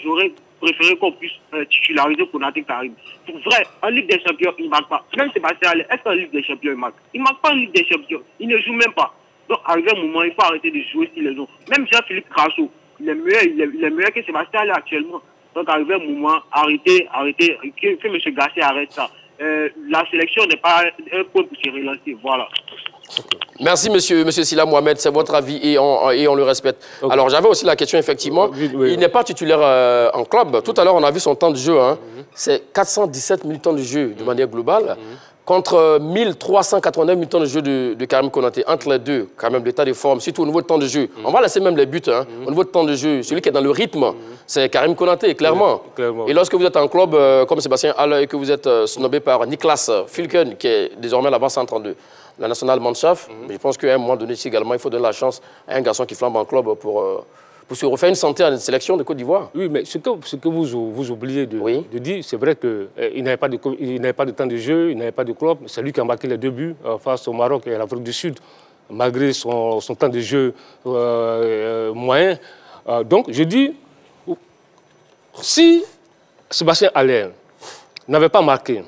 j'aurais préféré qu'on puisse titulariser Konaté Karim. Pour vrai, en Ligue des Champions, il ne marque pas. Même Sébastien Haller, est-ce qu'en Ligue des Champions, il marque? Il ne marque pas en Ligue des Champions. Il ne joue même pas. Donc, arrivé un moment, il faut arrêter de jouer sur les autres. Même Jean-Philippe Crasso, il est meilleur que Sébastien Haller actuellement. Donc, arrivé un moment, arrêtez, que M. Gasset arrête ça. La sélection n'est pas un point pour se relancer. Voilà. Merci, monsieur Silla Mohamed, c'est votre avis et on le respecte. Okay. Alors, j'avais aussi la question, effectivement. Oui. Il n'est pas titulaire en club. Tout à l'heure, on a vu son temps de jeu. Hein. C'est 417 minutes de jeu de manière globale, contre 1389 minutes de jeu de Karim Konaté. Entre les deux, quand même, l'état de forme, surtout au niveau de temps de jeu. On va laisser même les buts. Hein. Au niveau de temps de jeu, celui qui est dans le rythme, c'est Karim Konaté, clairement. Clairement. Et lorsque vous êtes en club comme Sébastien Haller et que vous êtes snobé par Niklas Füllkrug, qui est désormais là-bas 132, la nationale Mannschaft, je pense qu'à un moment donné, également, il faut donner la chance à un garçon qui flambe en club pour se refaire une santé à une sélection de Côte d'Ivoire. Oui, mais ce que vous oubliez de dire, c'est vrai qu'il n'avait pas de temps de jeu, il n'avait pas de club. C'est lui qui a marqué les 2 buts face au Maroc et à l'Afrique du Sud, malgré son temps de jeu moyen. Donc, je dis, si Sébastien Haller n'avait pas marqué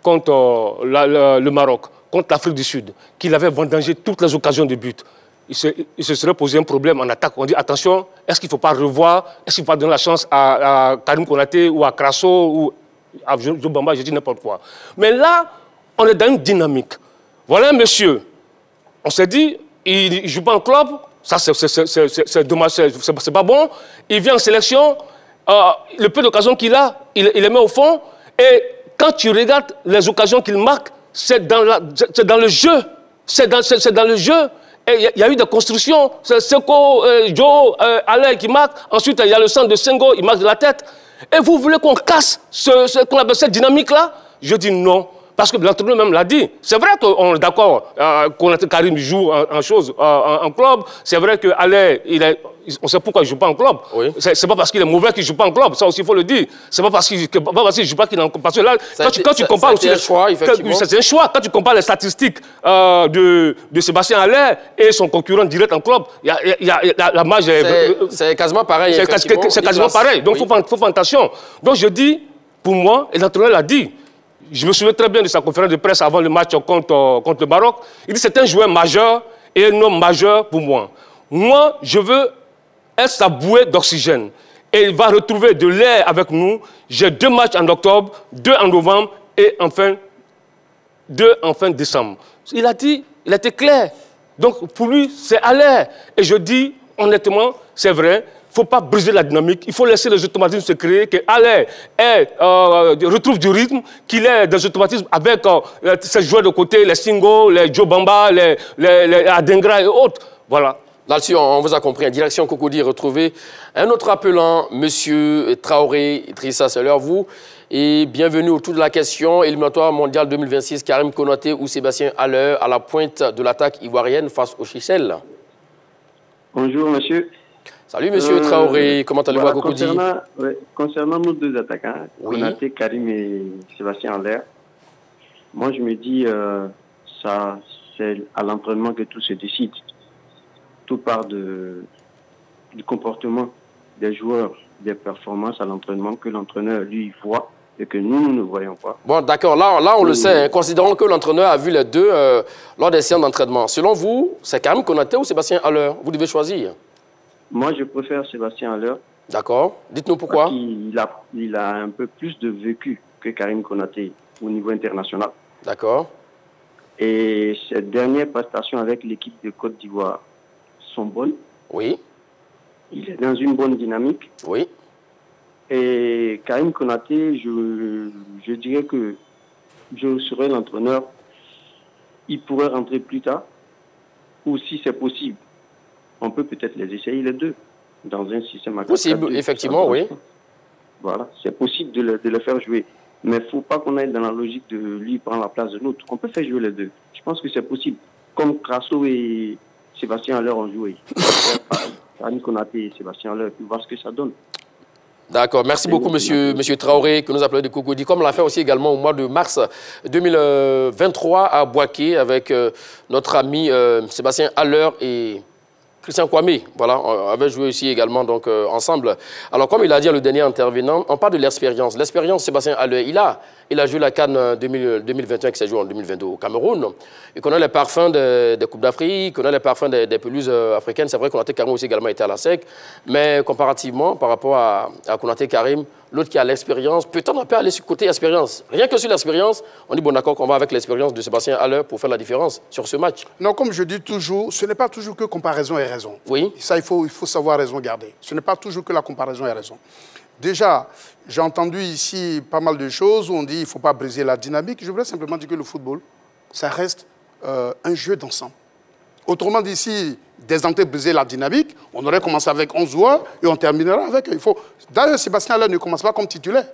contre le Maroc, contre l'Afrique du Sud, qu'il avait vendangé toutes les occasions de but, il se serait posé un problème en attaque. On dit, attention, est-ce qu'il ne faut pas revoir, est-ce qu'il ne faut pas donner la chance à Karim Konaté ou à Crasso ou à Joe Bamba, je dis n'importe quoi. Mais là, on est dans une dynamique. Voilà un monsieur, on s'est dit, il ne joue pas en club, ça c'est dommage, c'est pas bon. Il vient en sélection, le peu d'occasions qu'il a, il les met au fond, et quand tu regardes les occasions qu'il marque, c'est dans le jeu. C'est dans le jeu. Et il y a eu des constructions. C'est Seko, Joe, Haller qui marque. Ensuite, il y a le centre de Senghor, il marque de la tête. Et vous voulez qu'on casse cette dynamique-là? Je dis non. Parce que l'entraîneur même l'a dit. C'est vrai qu'on est d'accord, Karim joue en club. C'est vrai que Haller, on sait pourquoi il ne joue pas en club. Oui. C'est pas parce qu'il est mauvais qu'il ne joue pas en club. Ça aussi, il faut le dire. C'est pas parce qu'il ne joue pas qu'il est en club. Parce que là, quand tu compares aussi... C'est un choix, effectivement. C'est un choix. Quand tu compares les statistiques de Sébastien Haller et son concurrent direct en club, la marge... C'est quasiment pareil. C'est quasiment pareil. Donc, il faut faire attention. Donc, je dis, pour moi, et l'entraîneur l'a dit, je me souviens très bien de sa conférence de presse avant le match contre le Maroc. Il dit c'est un joueur majeur et un homme majeur pour moi. Moi, je veux être sa bouée d'oxygène. Et il va retrouver de l'air avec nous. J'ai 2 matchs en octobre, 2 en novembre et enfin 2 en fin décembre. Il a dit, il a été clair. Donc pour lui, c'est à l'air. Et je dis, honnêtement, c'est vrai. Il ne faut pas briser la dynamique, il faut laisser les automatismes se créer, que Haller retrouve du rythme, qu'il ait des automatismes avec ses joueurs de côté, les Singo, les Joe Bamba, les Adengra et autres. Voilà. Là-dessus, on vous a compris. En direction Cocody, retrouver un autre appelant, M. Traoré Idrissa, c'est l'heure vous. Et bienvenue autour de la question éliminatoire mondiale 2026, Karim Konaté ou Sébastien Haller à la pointe de l'attaque ivoirienne face aux Seychelles. Bonjour, monsieur. Salut, monsieur Traoré. Comment allez-vous à Cocody? Concernant nos 2 attaquants, Konaté, Karim et Sébastien Haller, moi, je me dis, c'est à l'entraînement que tout se décide. tout part du comportement des joueurs, des performances à l'entraînement que l'entraîneur, lui, voit et que nous ne voyons pas. Bon, d'accord. Là, on le sait. Hein. Considérons que l'entraîneur a vu les deux lors des séances d'entraînement. Selon vous, c'est Karim Konaté ou Sébastien Haller? Vous devez choisir. Moi, je préfère Sébastien Haller. D'accord. Dites-nous pourquoi. Il a un peu plus de vécu que Karim Konaté au niveau international. D'accord. Et ses dernières prestations avec l'équipe de Côte d'Ivoire sont bonnes. Oui. Il est dans une bonne dynamique. Oui. Et Karim Konaté, je dirais que je serais l'entraîneur. Il pourrait rentrer plus tard. Ou si c'est possible, on peut peut-être les essayer les deux dans un système à 4-4-2. Possible, effectivement, oui. Voilà, c'est possible de le faire jouer. Mais il ne faut pas qu'on aille dans la logique de lui prendre la place de l'autre. On peut faire jouer les deux. Je pense que c'est possible. Comme Crasso et Sébastien Haller ont joué. Karim Konaté et Sébastien Haller, puis voir ce que ça donne. D'accord. Merci beaucoup, monsieur Traoré, que nous appelons de Cocody, comme on l'a fait aussi également au mois de mars 2023 à Boaké avec notre ami Sébastien Haller et Christian Kwame. Voilà, on avait joué aussi également donc, ensemble. Alors, comme il a dit le dernier intervenant, on parle de l'expérience. L'expérience, Sébastien Haller, il a joué la CAN 2021 qui s'est jouée en 2022 au Cameroun. Il connaît les parfums des Coupes d'Afrique, il connaît les parfums des pelouses africaines. C'est vrai que Konaté Karim aussi également été à la SEC. Mais comparativement, par rapport à Konaté Karim, l'autre qui a l'expérience, peut-être on peut aller sur le côté expérience. Rien que sur l'expérience, on dit bon d'accord qu'on va avec l'expérience de Sébastien Haller pour faire la différence sur ce match. Non, comme je dis toujours, ce n'est pas toujours que comparaison et raison. Oui. Ça, il faut savoir raison garder. Ce n'est pas toujours que la comparaison et raison. Déjà, j'ai entendu ici pas mal de choses où on dit qu'il ne faut pas briser la dynamique. Je voudrais simplement dire que le football, ça reste un jeu d'ensemble. Autrement dit, si des entrées brisaient la dynamique, on aurait commencé avec 11 joueurs et on terminera avec... D'ailleurs, Sébastien Haller ne commence pas comme titulaire.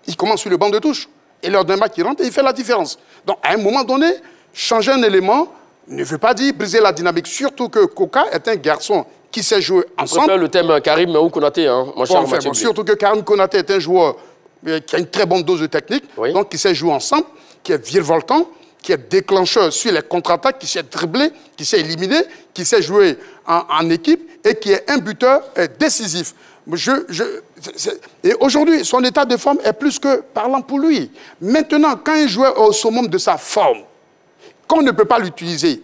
Il commence sur le banc de touche. Et lors d'un match, il rentre et il fait la différence. Donc, à un moment donné, changer un élément ne veut pas dire briser la dynamique. Surtout que Koka est un garçon qui sait jouer ensemble. Je préfère le thème Karim ou Konaté, hein, mon cher Mathieu. Surtout que Karim Konaté est un joueur qui a une très bonne dose de technique, oui. Donc qui sait jouer ensemble, qui est virevoltant, qui est déclencheur sur les contre-attaques, qui sait dribbler, qui sait éliminer, qui sait jouer en équipe et qui est un buteur décisif. Et aujourd'hui, son état de forme est plus que parlant pour lui. Maintenant, quand il joue au summum de sa forme, quand on ne peut pas l'utiliser,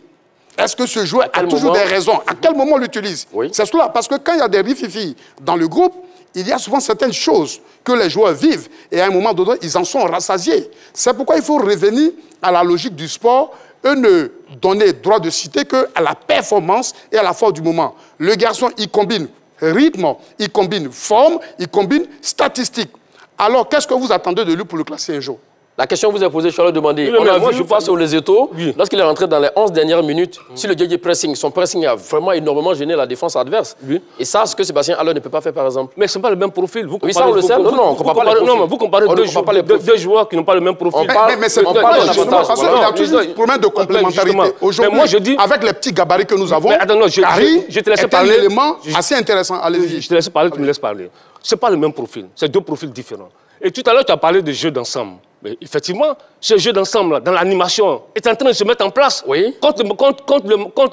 est-ce que ce joueur a toujours des raisons? À quel moment on l'utilise? Oui. C'est cela, parce que quand il y a des rififis dans le groupe, il y a souvent certaines choses que les joueurs vivent et à un moment donné, ils en sont rassasiés. C'est pourquoi il faut revenir à la logique du sport et ne donner droit de citer qu'à la performance et à la force du moment. Le garçon, il combine rythme, il combine forme, il combine statistique. Alors, qu'est-ce que vous attendez de lui pour le classer un jour? La question vous est posée, je vais le demander. On a vu, je passe sur les étaux, lorsqu'il est rentré dans les 11 dernières minutes, si le JJ pressing, son pressing a vraiment énormément gêné la défense adverse. Oui. Et ça, ce que Sébastien Haller ne peut pas faire, par exemple. Mais ce n'est pas le même profil. Vous oui, ça, on le sait. Non, on ne compare pas les profils. Non, mais vous comparez deux joueurs qui n'ont pas le même profil. Mais c'est pas le parce qu'il y a toujours un problème de complémentarité. Aujourd'hui, avec les petits gabarits que nous avons, Karim est un élément assez intéressant. Allez-y. Je te laisse parler, tu me laisses parler. Ce n'est pas le même profil. C'est deux profils différents. Et tout à l'heure, tu as parlé de jeu d'ensemble. Mais effectivement, ce jeu d'ensemble, dans l'animation, est en train de se mettre en place. Oui. Contre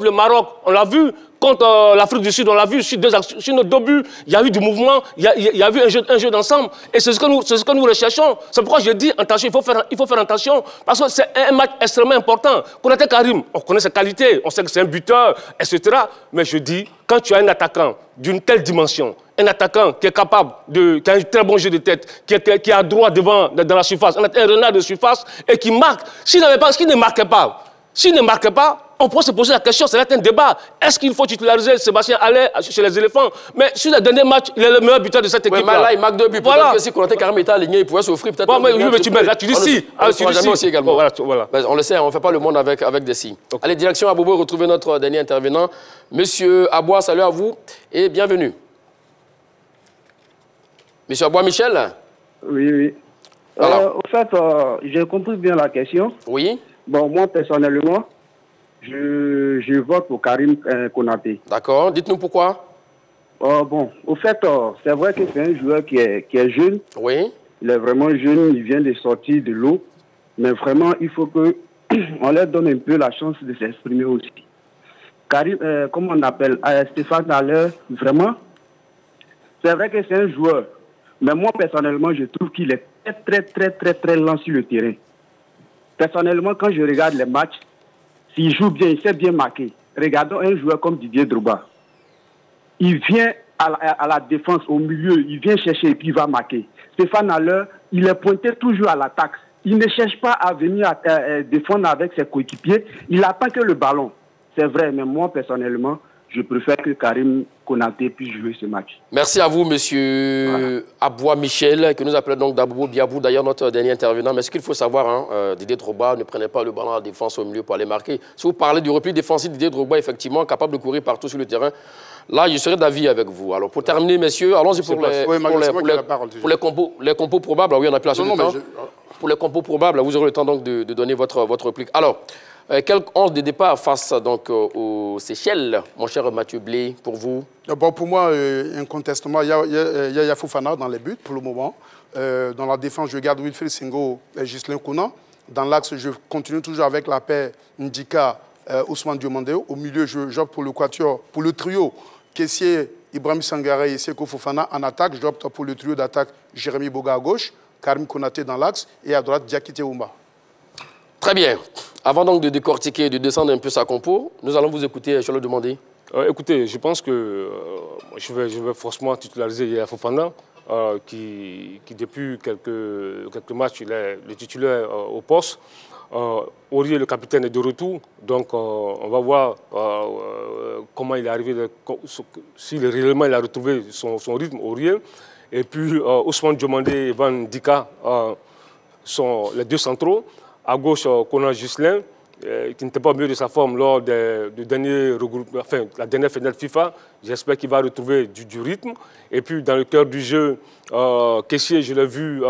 le Maroc, on l'a vu. Contre l'Afrique du Sud, on l'a vu. Sur nos deux buts, il y a eu du mouvement, il y a eu un jeu d'ensemble. Et c'est ce que nous recherchons. C'est pourquoi je dis, attention, il faut faire attention. Parce que c'est un match extrêmement important. Konaté Karim, on connaît ses qualités, on sait que c'est un buteur, etc. Mais je dis, quand tu as un attaquant d'une telle dimension, un attaquant qui est capable qui a un très bon jeu de tête, qui a droit devant dans la surface, un renard de surface et qui marque. S'il ne marque pas, on peut se poser la question, c'est un débat. Est-ce qu'il faut titulariser Sébastien Haller chez les éléphants? Mais sur le dernier match, il est le meilleur buteur de cette équipe. Mais là, il marque 2 buts. Voilà. Peut-être que si Konaté Karim était aligné, il pouvait s'offrir peut-être. Oui, mais tu dis si. Aussi également. Voilà. On le sait, on ne fait pas le monde avec des si. Okay. Allez, direction à Bobo, retrouver notre dernier intervenant. Monsieur Aboua, salut à vous et bienvenue. Monsieur Aboua Michel? Oui. Au fait, j'ai compris bien la question. Oui. Bon, moi, personnellement, je vote pour Karim Konaté. D'accord. Dites-nous pourquoi. Bon, au fait, c'est vrai que c'est un joueur qui est jeune. Oui. Il est vraiment jeune, il vient de sortir de l'eau. Mais vraiment, il faut qu'on leur donne un peu la chance de s'exprimer aussi. Karim, comment on appelle, Stéphane Haller, vraiment, c'est vrai que c'est un joueur. Mais moi, personnellement, je trouve qu'il est très lent sur le terrain. Personnellement, quand je regarde les matchs, s'il joue bien, il sait bien marquer. Regardons un joueur comme Didier Drogba. Il vient à la défense, au milieu, il vient chercher et puis il va marquer. Stéphane Haller, il est pointé toujours à l'attaque. Il ne cherche pas à venir défendre avec ses coéquipiers. Il attend que le ballon. C'est vrai, mais moi, personnellement, je préfère que Karim Konaté puisse jouer ce match. Merci à vous, monsieur Aboua Michel, que nous appelons donc Dabou Biabou, d'ailleurs notre dernier intervenant. Mais ce qu'il faut savoir, hein, Didier Drogba ne prenait pas le ballon à la défense au milieu pour aller marquer. Si vous parlez du repli défensif, Didier Drogba, effectivement, capable de courir partout sur le terrain, là, je serai d'avis avec vous. Alors, pour terminer, messieurs, allons-y pour les compos probables. Oui, on a plus assez de temps. Pour les compos probables, vous aurez le temps donc de donner votre réplique. Alors, quel 11 de départ face donc, aux Seychelles, mon cher Mathieu Blé, pour vous? Bon, pour moi, incontestement, il y a Yafofana dans les buts pour le moment. Dans la défense, je garde Wilfried Senghor et Ghislain Kounan. Dans l'axe, je continue toujours avec la paire Ndika, Ousmane Diomandé. Au milieu, j'opte pour le quatuor, pour le trio Kessié, Ibrahim Sangaré et Seko Fofana. En attaque, j'opte pour le trio d'attaque Jérémy Boga à gauche, Karim Konaté dans l'axe et à droite, Diakité Oumba. Très bien. Avant donc de décortiquer, de descendre un peu sa compo, nous allons vous écouter, je le demander. Écoutez, je pense que je vais forcément titulariser Yaya Fofana, qui depuis quelques matchs, il est le titulaire au poste. Aurier, le capitaine, est de retour, donc on va voir comment il est arrivé, si réellement il a retrouvé son rythme, Aurier. Et puis Ousmane Diomandé et Van Dika sont les deux centraux. À gauche, Konan Ghislain, qui n'était pas au mieux de sa forme lors du dernier regroupement, enfin, la dernière finale FIFA. J'espère qu'il va retrouver du rythme. Et puis, dans le cœur du jeu, Kessié, je l'ai vu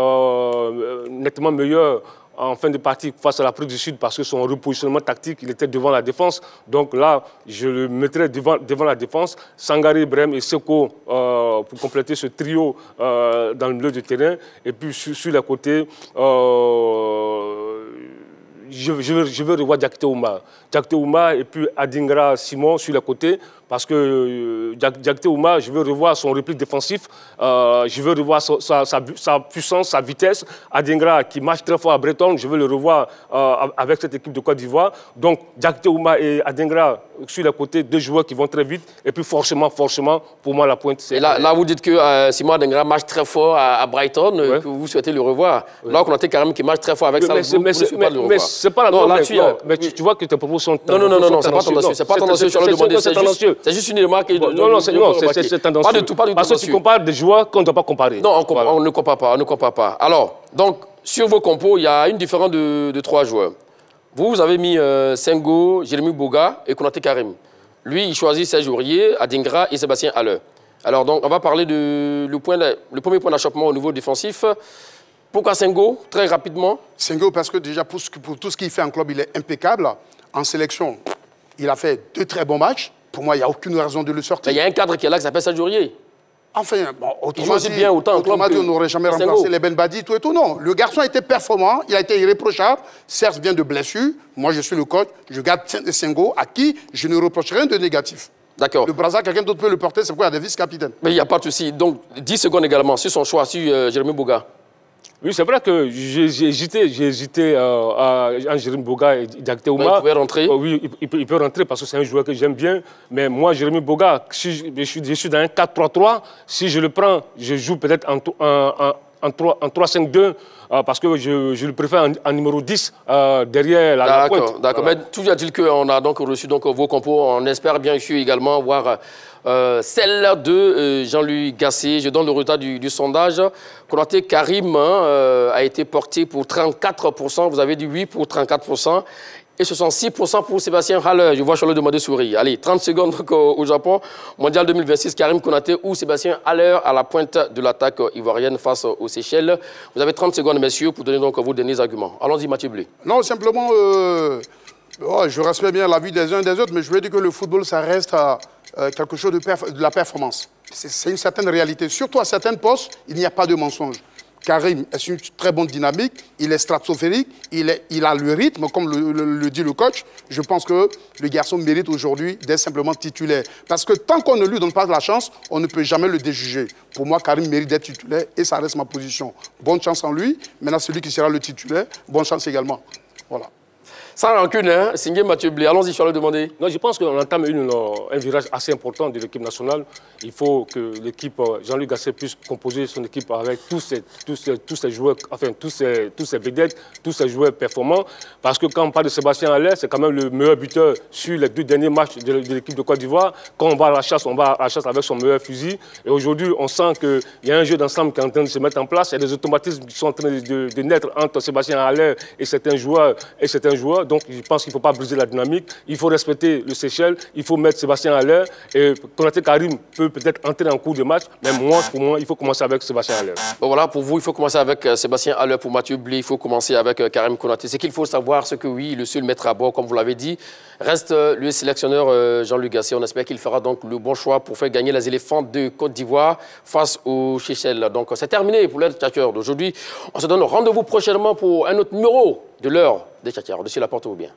nettement meilleur en fin de partie face à l'Afrique du Sud parce que son repositionnement tactique, il était devant la défense. Donc là, je le mettrai devant la défense. Sangaré, Ibrahim et Seko pour compléter ce trio dans le milieu du terrain. Et puis sur les côtés, je veux revoir Diakité Oumba. Diakité Oumba et puis Adingra Simon sur les côtés. Parce que Diakité Oumba, je veux revoir son repli défensif, je veux revoir sa puissance, sa vitesse. Adingra qui marche très fort à Breton, je veux le revoir avec cette équipe de Côte d'Ivoire. Donc Diakité Oumba et Adingra sur les côtés, deux joueurs qui vont très vite. Et puis forcément, pour moi, la pointe, c'est... Là, vous dites que Simon Adingra marche très fort à Brighton, ouais. Que vous souhaitez le revoir. Ouais. Là, on a Karim qui marche très fort avec Salzbourg, mais c'est pas la norme. Mais tu vois que tes propos sont... Non, c'est pas tendancieux. C'est pas tendancieux, je le demandais, c'est tendancieux. C'est juste une remarque. Non, c'est tendancieux. Pas du tout. Parce que tu compares des joueurs qu'on ne doit pas comparer. Non, on ne compare pas. Alors, donc, sur vos compos, il y a une différence de 3 joueurs. Vous avez mis Senghor, Jérémy Boga et Konaté Karim. Lui, il choisit Serge Aurier, Adingra et Sébastien Haller. Alors, donc, on va parler le premier point d'achoppement au niveau défensif. Pourquoi Senghor, très rapidement? Senghor, parce que déjà, pour tout ce qu'il fait en club, il est impeccable. En sélection, il a fait 2 très bons matchs. Pour moi, il n'y a aucune raison de le sortir. Il y a un cadre qui est là qui s'appelle Serge Aurier. Enfin, bon, autrement dit, on n'aurait jamais remplacé les Ben Badi, tout et tout. Non, le garçon était performant, il a été irréprochable. Certes, vient de blessure. Moi, je suis le coach. Je garde Senghor, à qui je ne reproche rien de négatif. D'accord. Le brassard, quelqu'un d'autre peut le porter, c'est quoi? Il y a des vice-capitaines. Mais il n'y a pas de souci. Donc, 10 secondes également sur son choix, sur Jérémy Boga. Oui, c'est vrai que j'ai hésité à Jérémy Boga et Diakité Oumba. Il pouvait rentrer. Oui, il peut rentrer parce que c'est un joueur que j'aime bien. Mais moi, Jérémy Boga, si je suis dans un 4-3-3. Si je le prends, je joue peut-être en 3-5-2 parce que je le préfère en numéro 10 derrière la pointe. D'accord. Mais toujours dit qu'on a donc reçu vos compos. On espère bien sûr également voir celle de Jean-Louis Gasset. Je donne le résultat du sondage. Konaté Karim a été porté pour 34%. Vous avez dit oui pour 34%. Et ce sont 6% pour Sébastien Haller. Je vois Charles demander sourire. Allez, 30 secondes donc, au Japon. Mondial 2026, Karim Konaté ou Sébastien Haller à la pointe de l'attaque ivoirienne face aux Seychelles. Vous avez 30 secondes, messieurs, pour donner donc vos derniers arguments. Allons-y, Mathieu Blé. Non, simplement, je respecte bien la vie des uns et des autres, mais je veux dire que le football, ça reste quelque chose de la performance. C'est une certaine réalité. Surtout à certains postes, il n'y a pas de mensonge. Karim est une très bonne dynamique, il est stratosphérique, il a le rythme, comme le dit le coach. Je pense que le garçon mérite aujourd'hui d'être simplement titulaire. Parce que tant qu'on ne lui donne pas de la chance, on ne peut jamais le déjuger. Pour moi, Karim mérite d'être titulaire et ça reste ma position. Bonne chance en lui. Maintenant, celui qui sera le titulaire, bonne chance également. Voilà. Sans rancune, hein, Singué Mathieu Blé. Allons-y, je vais le demander. Non, je pense qu'on entame un virage assez important de l'équipe nationale. Il faut que l'équipe, Jean-Luc Gasset, puisse composer son équipe avec tous ces joueurs, enfin tous ces vedettes, tous ces joueurs performants. Parce que quand on parle de Sébastien Haller, c'est quand même le meilleur buteur sur les 2 derniers matchs de l'équipe de Côte d'Ivoire. Quand on va à la chasse, on va à la chasse avec son meilleur fusil. Et aujourd'hui, on sent qu'il y a un jeu d'ensemble qui est en train de se mettre en place. Il y a des automatismes qui sont en train de naître entre Sébastien Haller et certains joueurs. Donc, je pense qu'il ne faut pas briser la dynamique. Il faut respecter le Seychelles. Il faut mettre Sébastien Haller. Et Konaté Karim peut peut-être entrer en cours de match. Mais pour moi, il faut commencer avec Sébastien Haller. Bon, voilà, pour vous, il faut commencer avec Sébastien Haller. Pour Mathieu Blé, il faut commencer avec Karim Konaté. C'est qu'il faut savoir, ce que oui, le seul maître à bord, comme vous l'avez dit, reste le sélectionneur Jean-Luc Gasset. On espère qu'il fera donc le bon choix pour faire gagner les éléphants de Côte d'Ivoire face aux Seychelles. Donc, c'est terminé pour l'heure des Tchatcheurs d'aujourd'hui. On se donne rendez-vous prochainement pour un autre numéro de l'heure des Tchatcheurs. D'ici là, portez-vous bien.